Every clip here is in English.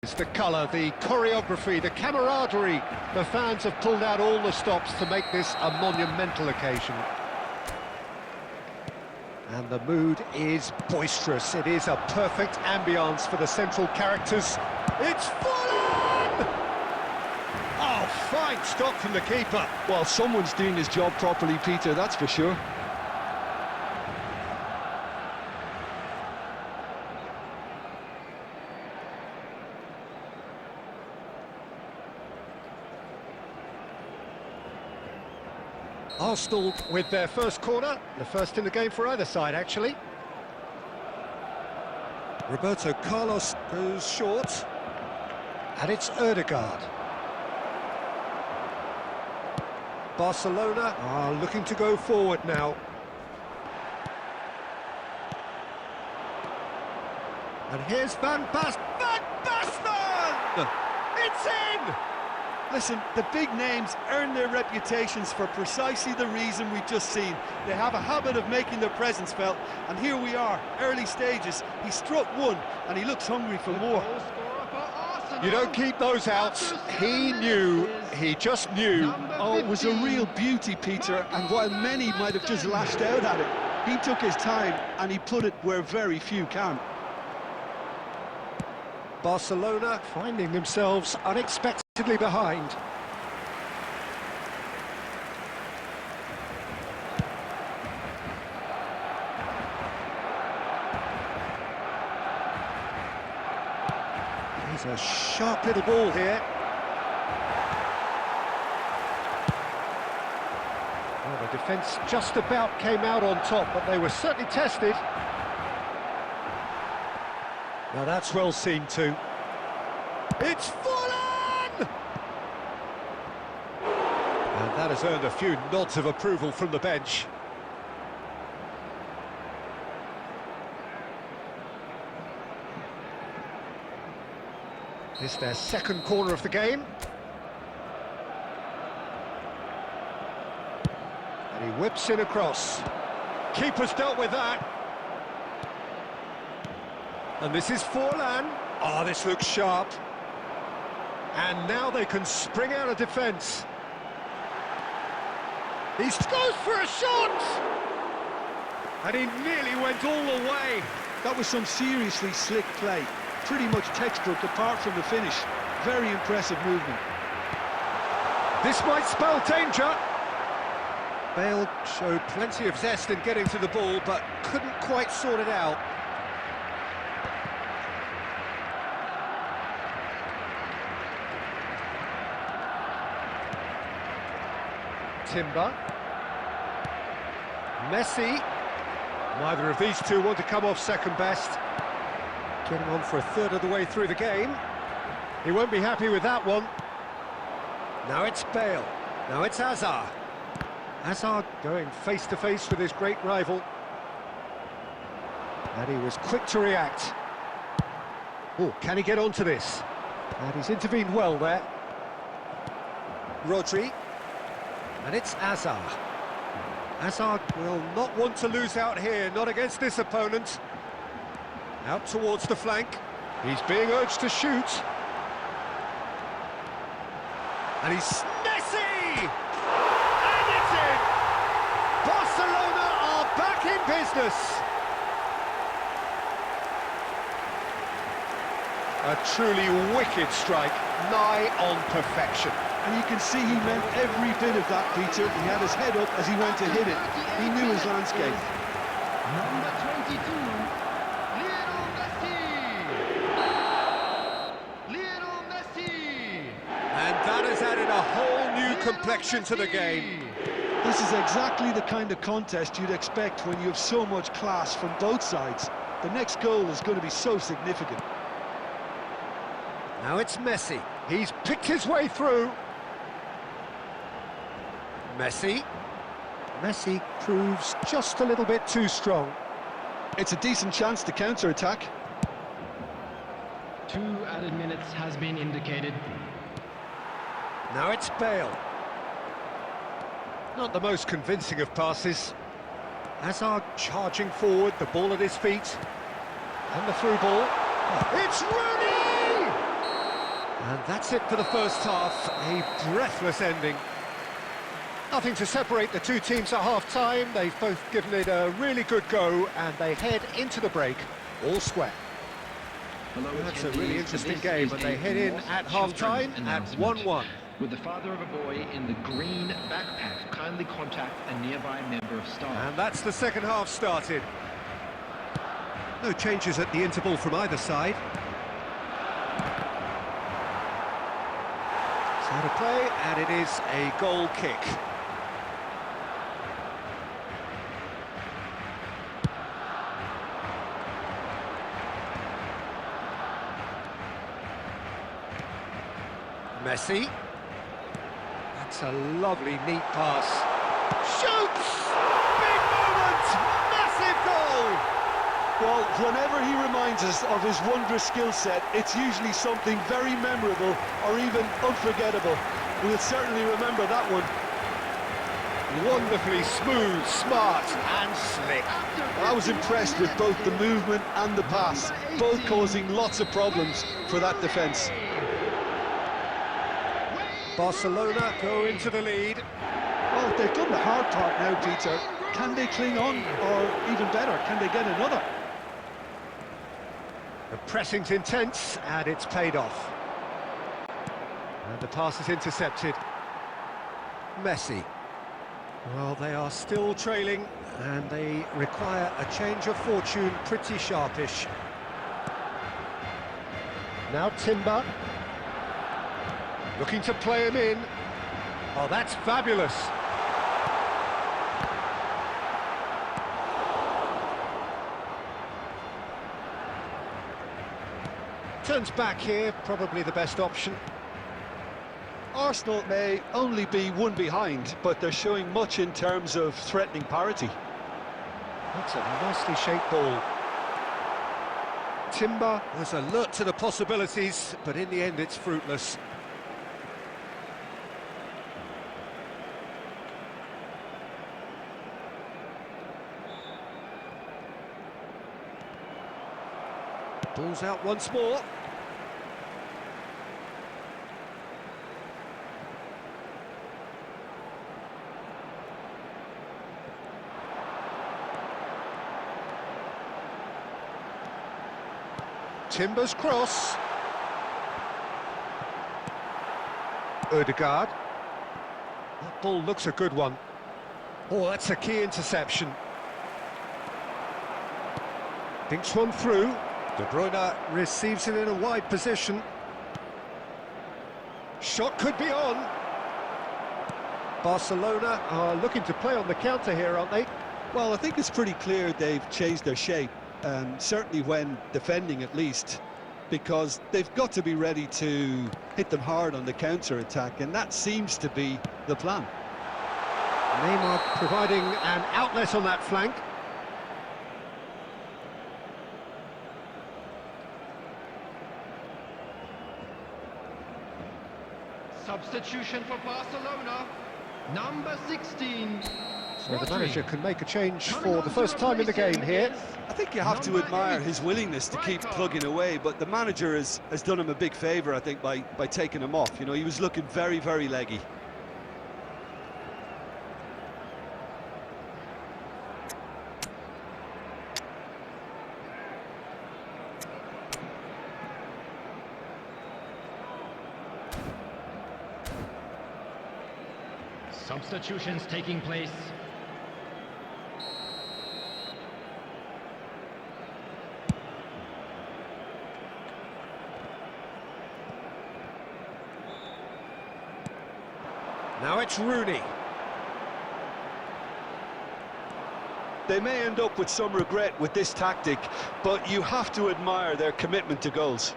It's the colour, the choreography, the camaraderie. The fans have pulled out all the stops to make this a monumental occasion. And the mood is boisterous. It is a perfect ambience for the central characters. It's Fulham! Oh, fine stop from the keeper. Well, someone's doing his job properly, Peter, that's for sure. Arsenal with their first corner, the first in the game for either side, actually. Roberto Carlos goes short, and it's Ødegaard. Barcelona are looking to go forward now. And here's Van Basten! It's in! Listen, the big names earn their reputations for precisely the reason we've just seen. They have a habit of making their presence felt, and here we are, early stages. He struck one, and he looks hungry for more. You don't keep those outs. He just knew. Oh, it was a real beauty, Peter, and while many might have just lashed out at it, he took his time, and he put it where very few can. Barcelona finding themselves unexpectedly behind. Here's a sharp little ball here. Well, the defence just about came out on top, but they were certainly tested. Now that's well seen too. It's Fulham! And that has earned a few nods of approval from the bench. It's their second corner of the game. And he whips in across. Keeper's dealt with that. And this is Forlan. Oh, this looks sharp. And now they can spring out of defence. He goes for a shot! And he nearly went all the way. That was some seriously slick play. Pretty much textbook apart from the finish. Very impressive movement. This might spell danger. Bale showed plenty of zest in getting to the ball, but couldn't quite sort it out. Timber. Messi. Neither of these two want to come off second best. Getting on for a third of the way through the game. He won't be happy with that one. Now it's Bale. Now it's Hazard. Hazard going face-to-face with his great rival. And he was quick to react. Oh, can he get onto this? And he's intervened well there. Rodri. And it's Hazard. Hazard will not want to lose out here, not against this opponent. Out towards the flank. He's being urged to shoot. And he's Messi! And it's in! Barcelona are back in business! A truly wicked strike, nigh on perfection. And you can see he meant every bit of that, Peter. He had his head up as he went to hit it. He knew his landscape. Number 22, Lionel Messi! Lionel Messi! And that has added a whole new complexion to the game. This is exactly the kind of contest you'd expect when you have so much class from both sides. The next goal is going to be so significant. Now it's Messi. He's picked his way through. Messi. Messi proves just a little bit too strong. It's a decent chance to counter-attack. 2 added minutes has been indicated. Now it's Bale. Not the most convincing of passes. Hazard charging forward, the ball at his feet. And the through ball. It's Rooney! And that's it for the first half, a breathless ending. Nothing to separate the two teams at half-time. They've both given it a really good go, and they head into the break all square. That's a really interesting game, and they head in at half-time at 1-1. With the father of a boy in the green backpack, kindly contact a nearby member of staff. And that's the second half started. No changes at the interval from either side. So to play, and it is a goal kick. Messi. That's a lovely, neat pass. Shoots! Big moment! Massive goal! Well, whenever he reminds us of his wondrous skill set, it's usually something very memorable or even unforgettable. We'll certainly remember that one. Wonderfully smooth, smart and slick. I was impressed with both the movement and the pass, both causing lots of problems for that defence. Barcelona go into the lead. Well, they've done the hard part now, Peter. Can they cling on, or even better, can they get another? The pressing's intense, and it's paid off. And the pass is intercepted. Messi. Well, they are still trailing, and they require a change of fortune, pretty sharpish. Now Timber. Looking to play him in. Oh, that's fabulous. Turns back here, probably the best option. Arsenal may only be one behind, but they're showing much in terms of threatening parity. That's a nicely shaped ball. Timber was alert to the possibilities, but in the end it's fruitless. Ball's out once more. Timber's cross. Ødegaard. That ball looks a good one. Oh, that's a key interception. Dinks one through. De Bruyne receives it in a wide position. Shot could be on. Barcelona are looking to play on the counter here, aren't they? Well, I think it's pretty clear they've changed their shape, certainly when defending at least, because they've got to be ready to hit them hard on the counter-attack, and that seems to be the plan. Neymar providing an outlet on that flank. Substitution for Barcelona, number 16. So the manager can make a change for the first time in the game here. I think you have to admire his willingness to keep plugging away, but the manager has done him a big favour, I think, by taking him off. You know, he was looking very, very leggy. Substitutions taking place. Now it's Rooney. They may end up with some regret with this tactic, but you have to admire their commitment to goals.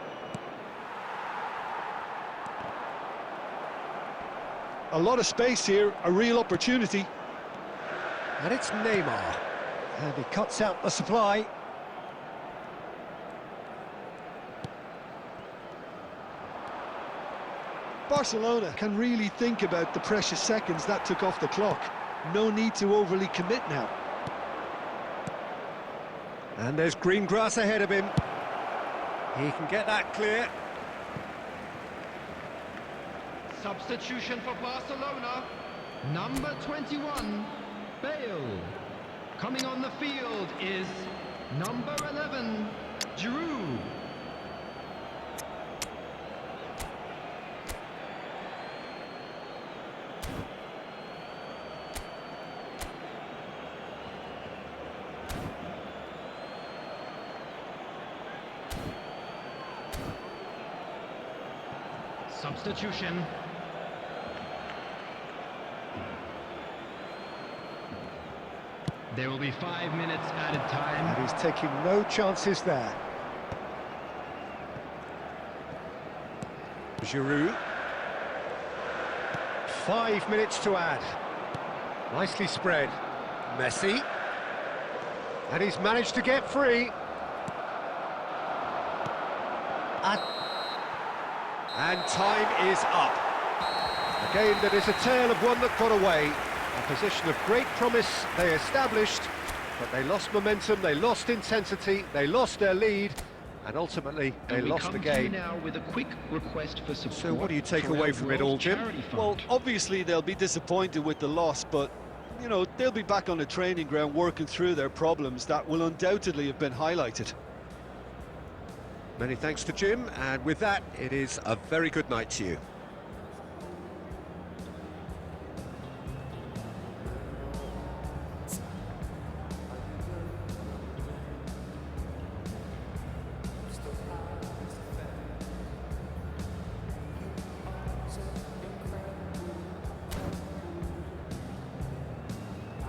A lot of space here, a real opportunity. And it's Neymar. And he cuts out the supply. Barcelona can really think about the precious seconds that took off the clock. No need to overly commit now. And there's green grass ahead of him. He can get that clear. Substitution for Barcelona. Number 21, Bale. Coming on the field is number 11, Giroud. Substitution. There will be 5 minutes added time. And he's taking no chances there. Giroud. 5 minutes to add. Nicely spread. Messi. And he's managed to get free. And time is up. A game that is a tale of one that got away. A position of great promise they established, but they lost momentum, they lost intensity, they lost their lead, and ultimately they lost the game. Now with a quick request for support. So what do you take away from it all, Jim? Well, obviously they'll be disappointed with the loss, but, you know, they'll be back on the training ground working through their problems that will undoubtedly have been highlighted. Many thanks to Jim, and with that, it is a very good night to you.